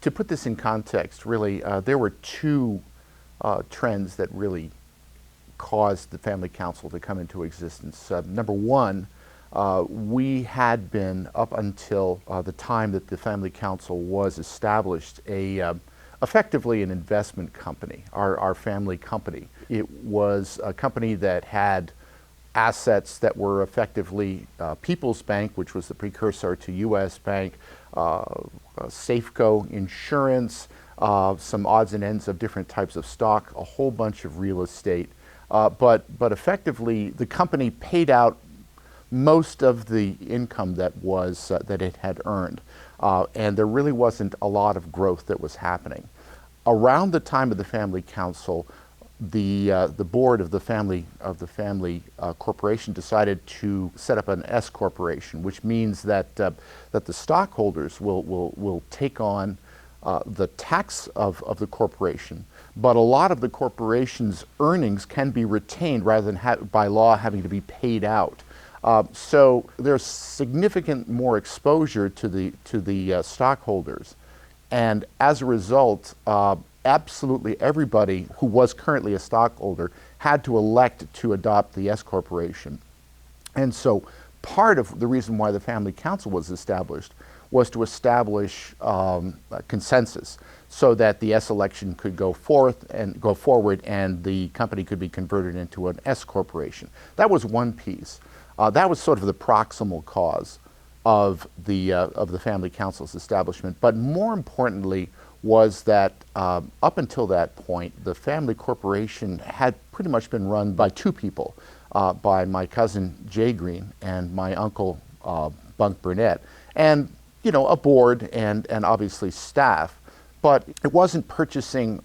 To put this in context, really, there were two trends that really caused the Family Council to come into existence. Number one, we had been, up until the time that the Family Council was established, effectively an investment company, our family company. It was a company that had assets that were effectively People's Bank, which was the precursor to U.S. Bank, Safeco Insurance, some odds and ends of different types of stock, a whole bunch of real estate. But effectively, the company paid out most of the income that was that it had earned, and there really wasn't a lot of growth that was happening. Around the time of the Family Council, the board of the family corporation decided to set up an S corporation, which means that that the stockholders will take on the tax of the corporation, but a lot of the corporation's earnings can be retained rather than by law having to be paid out. So there's significant more exposure to the stockholders, and as a result, absolutely everybody who was currently a stockholder had to elect to adopt the S corporation. And so part of the reason why the Family Council was established was to establish a consensus so that the S election could go forward and the company could be converted into an S corporation. That was one piece. That was sort of the proximal cause of the Family Council's establishment. But more importantly was that up until that point, the family corporation had pretty much been run by two people, by my cousin Jay Green and my uncle Bunk Burnett, and a board and obviously staff. But it wasn't purchasing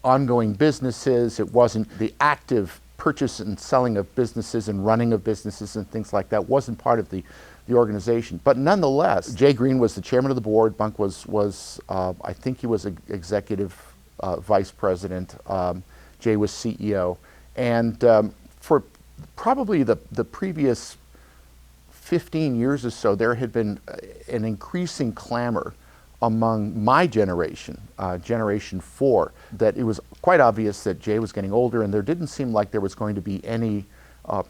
ongoing businesses. It wasn't the active purchase and selling of businesses and running of businesses and things like that. Wasn't part of the organization. But nonetheless, Jay Green was the chairman of the board. Bunk was I think he was executive vice president. Jay was CEO. And for probably the previous 15 years or so, there had been an increasing clamor among my generation, Generation 4, that it was quite obvious that Jay was getting older, and there didn't seem like there was going to be any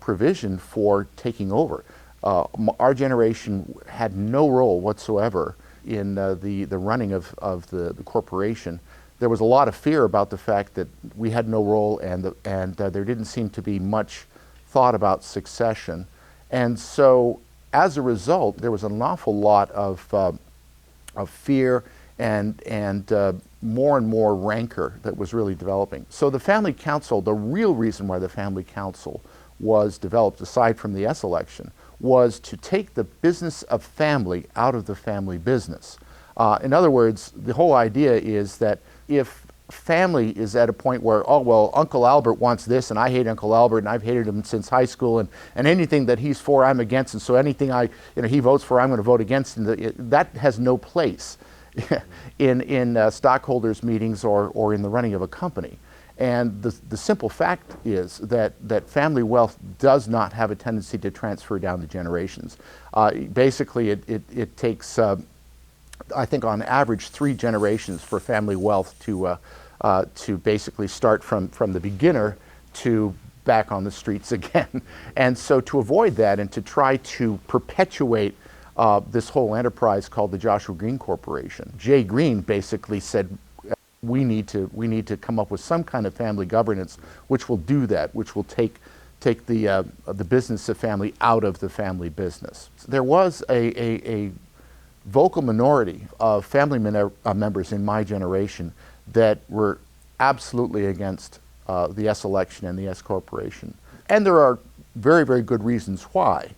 provision for taking over. Our generation had no role whatsoever in the running of the corporation. There was a lot of fear about the fact that we had no role, and there didn't seem to be much thought about succession. And so, as a result, there was an awful lot of fear and more and more rancor that was really developing. So the Family Council, the real reason why the Family Council was developed, aside from the S election, was to take the business of family out of the family business. In other words, the whole idea is that if family is at a point where, oh, well, Uncle Albert wants this, and I hate Uncle Albert, and I've hated him since high school, and anything that he's for, I'm against, and so anything he votes for, I'm going to vote against, and that has no place in stockholders' meetings or in the running of a company. And the simple fact is that family wealth does not have a tendency to transfer down the generations. Basically, it takes, I think, on average, 3 generations for family wealth to basically start from the beginner to back on the streets again. And so to avoid that and to try to perpetuate this whole enterprise called the Joshua Green Corporation, Jay Green basically said, we need to come up with some kind of family governance which will do that, which will take the business of family out of the family business. There was a vocal minority of family members in my generation that were absolutely against the S election and the S corporation. And there are very, very good reasons why.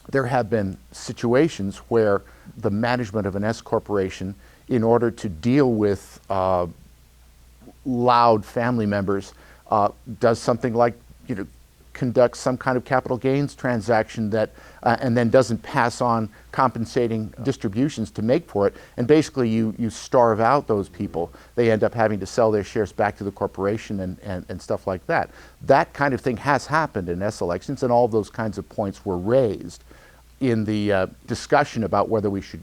There have been situations where the management of an S corporation, in order to deal with loud family members, does something like conduct some kind of capital gains transaction that and then doesn't pass on compensating distributions to make for it, and basically you starve out those people. They end up having to sell their shares back to the corporation and stuff like that. That kind of thing has happened in S elections, and all of those kinds of points were raised in the discussion about whether we should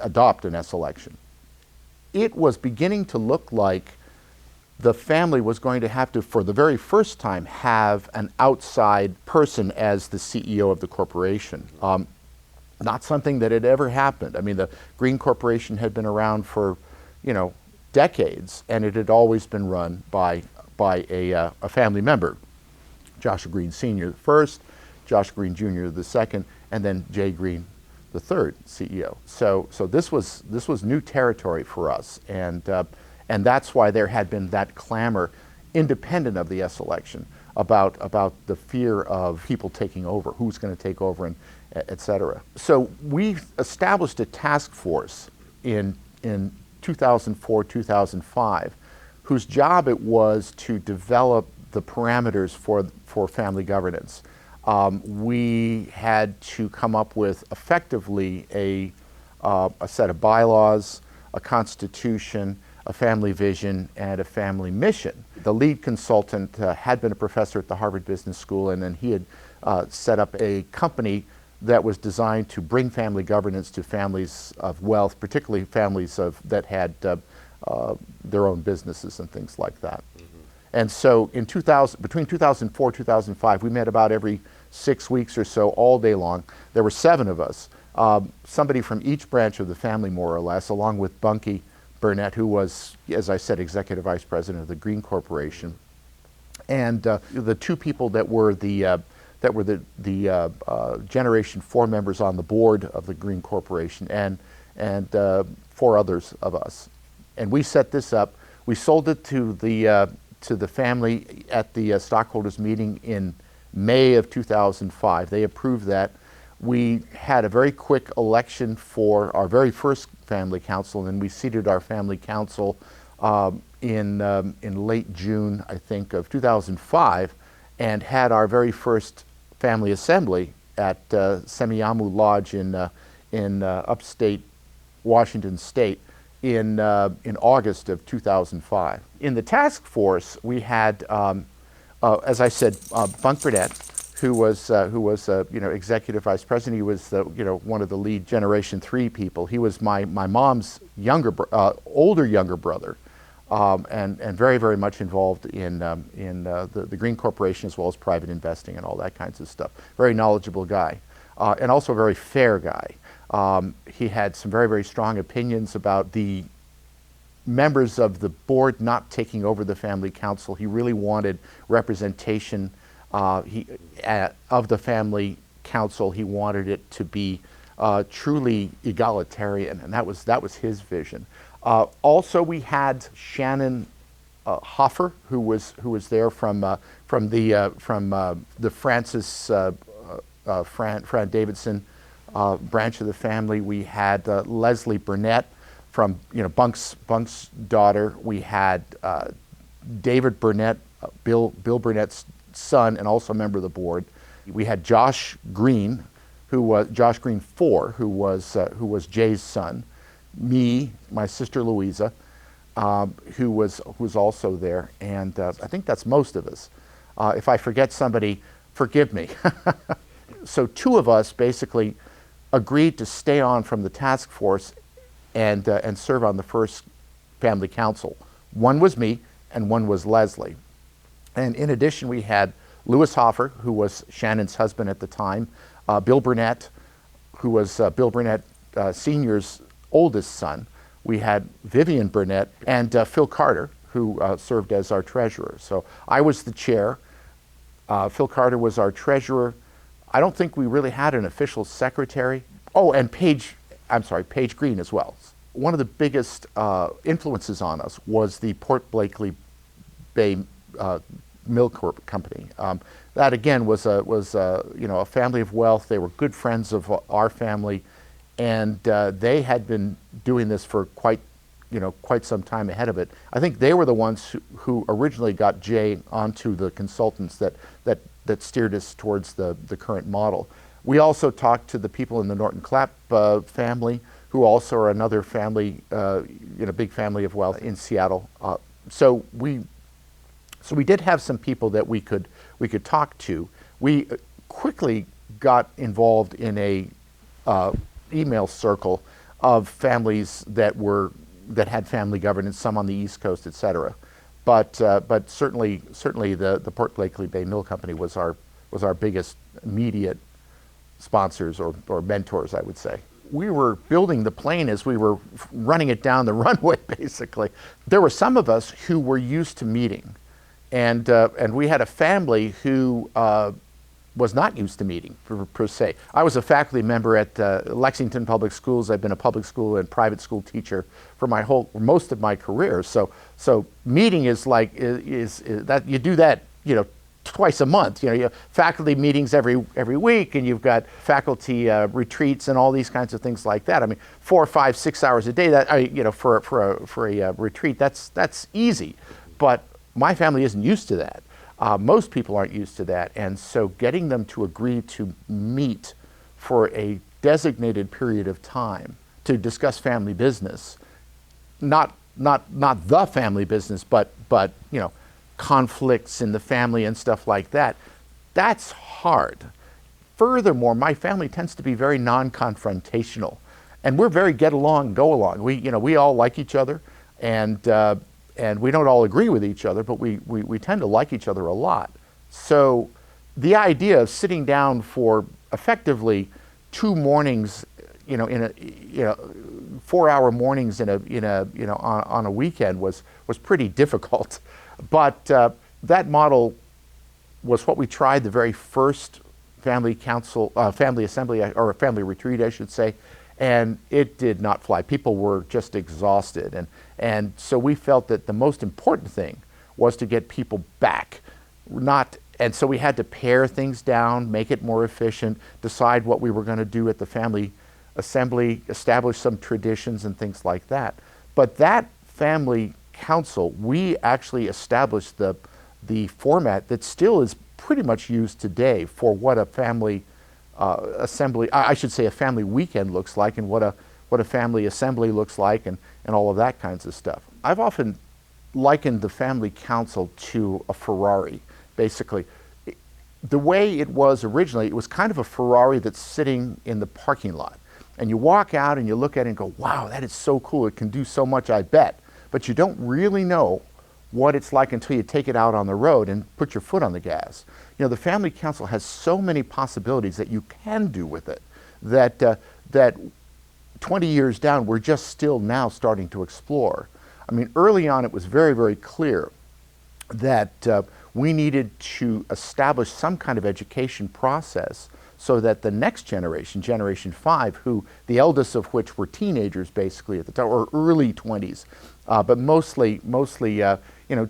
adopt an S election. It was beginning to look like the family was going to have to, for the very first time, have an outside person as the CEO of the corporation. Not something that had ever happened. I mean, the Green Corporation had been around for, decades, and it had always been run by a family member. Joshua Green Sr. the first, Josh Green Jr. the second, and then Jay Green the third CEO. So this was new territory for us, and that's why there had been that clamor, independent of the S election, about the fear of people taking over, who's going to take over, and et cetera. So we established a task force in 2004, 2005, whose job it was to develop the parameters for family governance. We had to come up with effectively a set of bylaws, a constitution, a family vision, and a family mission. The lead consultant had been a professor at the Harvard Business School, and then he had set up a company that was designed to bring family governance to families of wealth, particularly families that had their own businesses and things like that. Mm-hmm. And so between 2004 and 2005, we met about every 6 weeks or so, all day long. There were 7 of us, somebody from each branch of the family, more or less, along with Bunky Burnett, who was, as I said, executive vice president of the Green Corporation, and the 2 people that were the Generation 4 members on the board of the Green Corporation, and 4 others of us. And we set this up. We sold it to the family at the stockholders meeting in May of 2005. They approved that. We had a very quick election for our very first family council, and we seated our family council in late June, I think, of 2005, and had our very first family assembly at Semiahmoo Lodge in upstate Washington State in August of 2005. In the task force, we had, as I said, Bunk Burnett, who was executive vice president. He was one of the lead Generation 3 people. He was my mom's older younger brother, and very, very much involved in the Green Corporation, as well as private investing and all that kinds of stuff. Very knowledgeable guy, and also a very fair guy. He had some very, very strong opinions about the members of the board not taking over the family council. He really wanted representation of the family council. He wanted it to be truly egalitarian, and that was his vision. Also, we had Shannon Hoffer, who was there from the Francis Fran Davidson branch of the family. We had Leslie Burnett from Bunk's daughter. We had David Burnett, Bill Burnett's son, and also a member of the board. We had Josh Green, who was Josh Green IV, who was Jay's son. Me, my sister Louisa, who was also there, and I think that's most of us. If I forget somebody, forgive me. So 2 of us basically agreed to stay on from the task force and serve on the first family council. One was me, and one was Leslie. And in addition, we had Louis Hoffer, who was Shannon's husband at the time, Bill Burnett, who was Bill Burnett Sr.'s oldest son. We had Vivian Burnett and Phil Carter, who served as our treasurer. So I was the chair. Phil Carter was our treasurer. I don't think we really had an official secretary. Oh, and Paige Green as well. One of the biggest influences on us was the Port Blakely Bay Milk Company. That again was a family of wealth. They were good friends of our family, and they had been doing this for quite some time ahead of it. I think they were the ones who originally got Jay onto the consultants that steered us towards the current model. We also talked to the people in the Norton Clapp family, who also are another family, big family of wealth in Seattle. So we did have some people that we could talk to. We quickly got involved in a email circle of families that had family governance, some on the East Coast, et cetera. But certainly the Port Blakely Bay Mill Company was our biggest immediate sponsors or mentors, I would say. We were building the plane as we were running it down the runway, basically. There were some of us who were used to meeting, and we had a family who was not used to meeting, per se. I was a faculty member at Lexington Public Schools. I've been a public school and private school teacher for most of my career. So meeting is like is that you do that, you know, twice a month. You know, you have faculty meetings every week, and you've got faculty retreats and all these kinds of things like that. I mean, 4, 5, 6 hours a day. That you know, for a retreat, that's easy. But my family isn't used to that. Most people aren't used to that, and so getting them to agree to meet for a designated period of time to discuss family business, not the family business, but you know, conflicts in the family and stuff like that, that's hard. Furthermore, my family tends to be very non-confrontational, and we're very get along, go along. We all like each other, and we don't all agree with each other, but we tend to like each other a lot. So the idea of sitting down for effectively 2 mornings, you know, 4-hour mornings on a weekend was pretty difficult. But that model was what we tried the very first family assembly, or family retreat, I should say, and it did not fly. People were just exhausted, and so we felt that the most important thing was to get people back, and so we had to pare things down, make it more efficient, decide what we were going to do at the family assembly, establish some traditions and things like that. But that family council, we actually established the format that still is pretty much used today for what a family assembly, I should say a family weekend looks like, and what a family assembly looks like, and all of that kinds of stuff. I've often likened the family council to a Ferrari, basically. The way it was originally, it was kind of a Ferrari that's sitting in the parking lot. And you walk out and you look at it and go, wow, that is so cool, it can do so much, I bet. But you don't really know what it's like until you take it out on the road and put your foot on the gas. You know, the family council has so many possibilities that you can do with it that 20 years down, we're just still now starting to explore. I mean, early on, it was very, very clear that we needed to establish some kind of education process so that the next generation, Generation 5, who the eldest of which were teenagers basically at the time, or early 20s, but mostly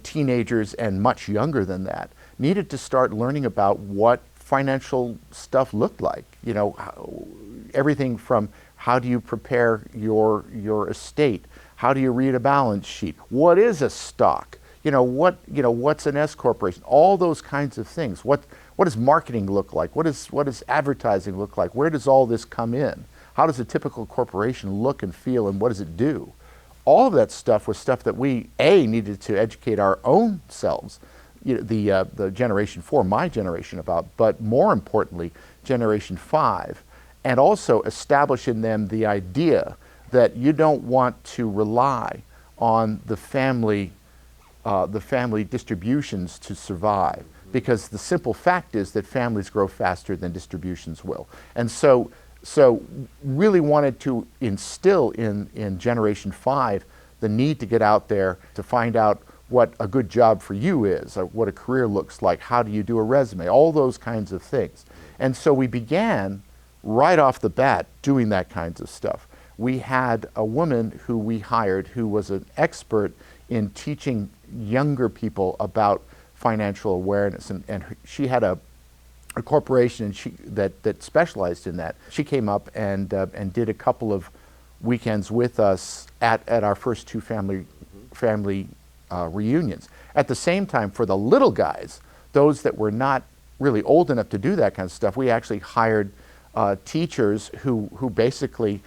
teenagers and much younger than that, needed to start learning about what financial stuff looked like. You know, everything from how do you prepare your estate, how do you read a balance sheet, what is a stock, what's an S corporation, all those kinds of things. What does marketing look like? What does advertising look like? Where does all this come in? How does a typical corporation look and feel, and what does it do? All of that stuff was stuff that we needed to educate our own selves, the Generation 4, my generation, about, but more importantly, Generation 5, and also establish in them the idea that you don't want to rely on the family distributions to survive, because the simple fact is that families grow faster than distributions will. And so really wanted to instill in Generation 5 the need to get out there to find out what a good job for you is, or what a career looks like, how do you do a resume, all those kinds of things. And so we began right off the bat doing that kinds of stuff. We had a woman who we hired who was an expert in teaching younger people about financial awareness, and she had a corporation that specialized in that. She came up and did a couple of weekends with us at our first 2 family reunions. At the same time, for the little guys, those that were not really old enough to do that kind of stuff, we actually hired teachers who basically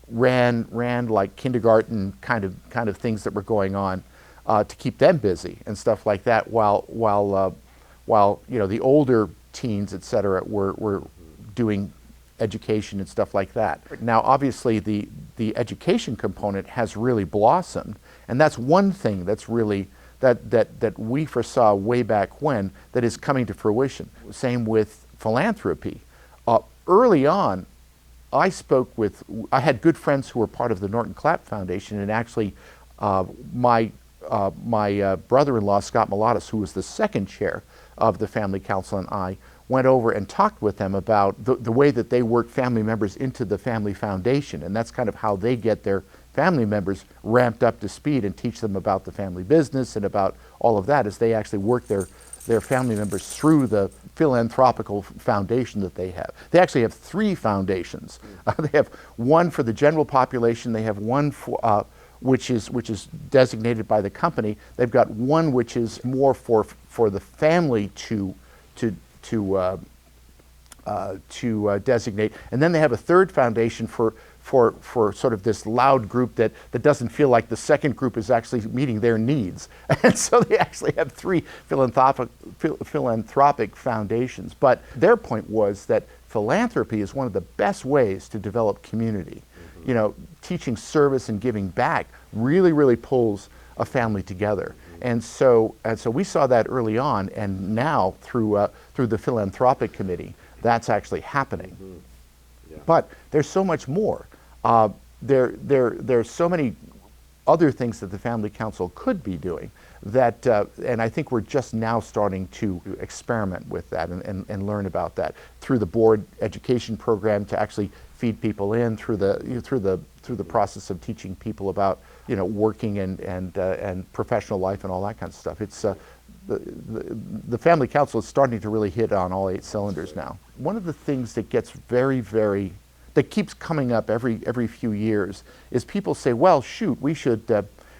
ran like kindergarten kind of things that were going on to keep them busy and stuff like that, while the older teens, et cetera, were doing education and stuff like that. Now, obviously, the education component has really blossomed, and that's one thing that's really that we foresaw way back when that is coming to fruition. Same with philanthropy. Early on, I had good friends who were part of the Norton Clapp Foundation, and actually my brother-in-law, Scott Mulatus, who was the second chair of the Family Council, and I went over and talked with them about the way that they work family members into the Family Foundation, and that's kind of how they get their family members ramped up to speed and teach them about the family business and about all of that, as they actually work their family members through the philanthropical foundation that they have. They actually have 3 foundations. They have one for the general population. They have one for which is designated by the company. They've got one which is more for the family to designate, and then they have a third foundation for sort of this loud group that doesn't feel like the second group is actually meeting their needs. And so they actually have 3 philanthropic foundations. But their point was that philanthropy is one of the best ways to develop community. You know, teaching service and giving back really pulls a family together. And so we saw that early on, and now through the philanthropic committee, that's actually happening. Yeah. But there's so much more. There's so many other things that the Family Council could be doing that, and I think we're just now starting to experiment with that and learn about that through the board education program to actually feed people in through the process of teaching people about working and professional life and all that kind of stuff. It's the Family Council is starting to really hit on all 8 cylinders now. One of the things that gets that keeps coming up every few years is people say, well, shoot, we should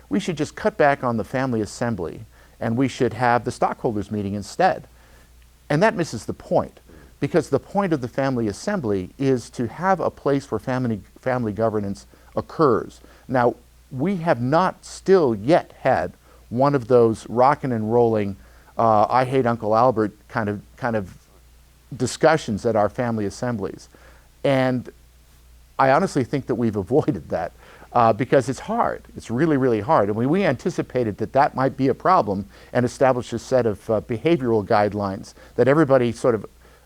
just cut back on the family assembly and we should have the stockholders meeting instead. And that misses the point, because the point of the family assembly is to have a place where family governance occurs. Now, we have not still yet had one of those rockin' and rolling, I hate Uncle Albert kind of discussions at our family assemblies. And I honestly think that we've avoided that because it's hard. It's really hard. I mean, we anticipated that might be a problem and established a set of behavioral guidelines that everybody sort of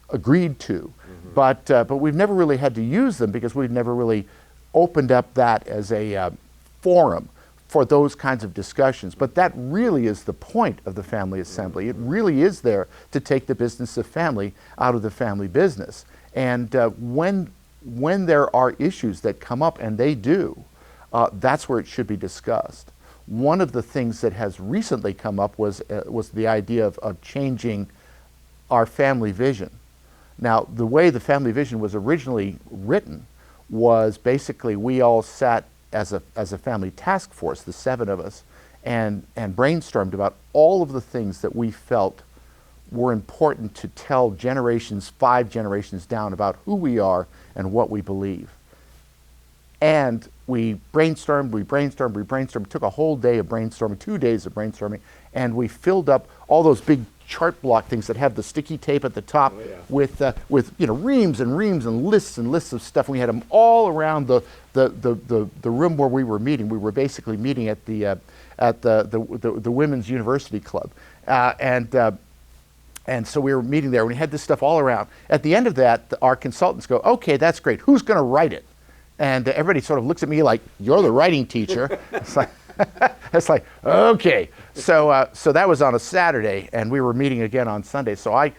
agreed to. But we've never really had to use them because we've never really opened up that as a forum for those kinds of discussions. But that really is the point of the Family Assembly. It really is there to take the business of family out of the family business. And when there are issues that come up, and they do, that's where it should be discussed. One of the things that has recently come up was the idea of changing our family vision. Now, the way the family vision was originally written was basically we all sat as a family task force, the 7 of us, and brainstormed about all of the things that we felt were important to tell 5 generations down about who we are and what we believe. And we brainstormed, took a whole day of brainstorming, 2 days of brainstorming, and we filled up all those big chart block things that have the sticky tape at the top with reams and reams and lists of stuff. And we had them all around the room where we were meeting. We were basically meeting at the Women's University Club, and so we were meeting there. And we had this stuff all around. At the end of that, our consultants go, "Okay, that's great. Who's going to write it?" And everybody sort of looks at me like, "You're the writing teacher." It's like okay. So that was on a Saturday, and we were meeting again on Sunday. So I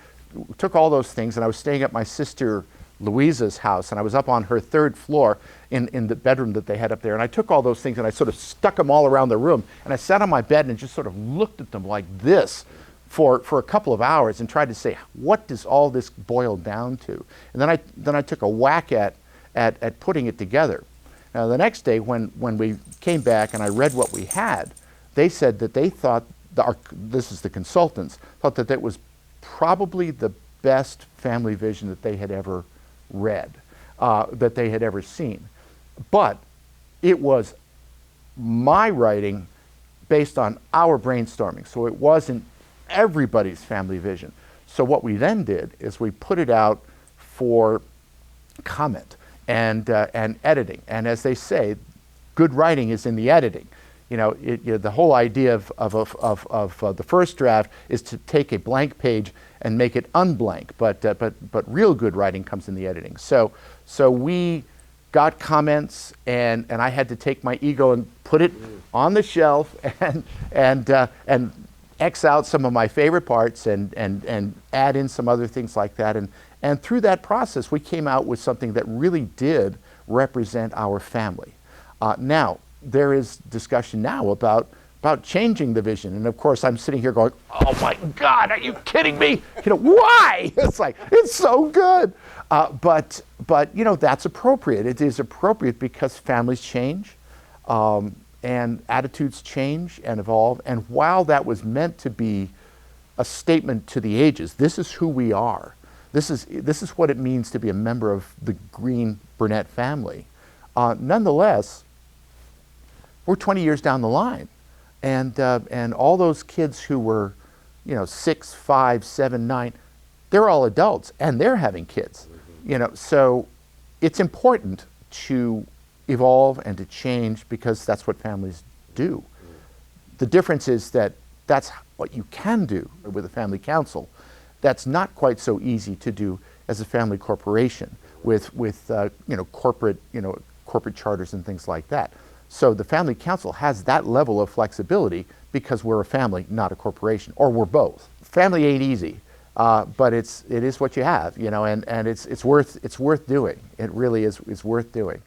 took all those things, and I was staying at my sister Louisa's house, and I was up on her 3rd floor in the bedroom that they had up there. And I took all those things and I sort of stuck them all around the room, and I sat on my bed and just sort of looked at them like this for a couple of hours and tried to say, what does all this boil down to? And then I took a whack at putting it together. Now, the next day when we came back and I read what we had, they said that they thought, this is the consultants, thought that was probably the best family vision that they had ever read, that they had ever seen. But it was my writing based on our brainstorming, so it wasn't everybody's family vision. So what we then did is we put it out for comment and editing. And as they say, good writing is in the editing. The whole idea of the first draft is to take a blank page and make it unblank, but real good writing comes in the editing. So we got comments, and I had to take my ego and put it on the shelf and X out some of my favorite parts and add in some other things like that. And through that process, we came out with something that really did represent our family. Now, there is discussion now about changing the vision. And of course, I'm sitting here going, oh my God, are you kidding me? Why? It's like, it's so good. But that's appropriate. It is appropriate because families change and attitudes change and evolve. And while that was meant to be a statement to the ages, this is who we are. This is what it means to be a member of the Green Burnett family. Nonetheless, we're 20 years down the line, and all those kids who were, 6, 5, 7, 9, they're all adults and they're having kids. So it's important to evolve and to change because that's what families do. The difference is that that's what you can do with a family council. That's not quite so easy to do as a family corporation with corporate charters and things like that. So the family council has that level of flexibility because we're a family, not a corporation, or we're both. Family ain't easy, but it is what you have, and it's worth doing. It really is worth doing.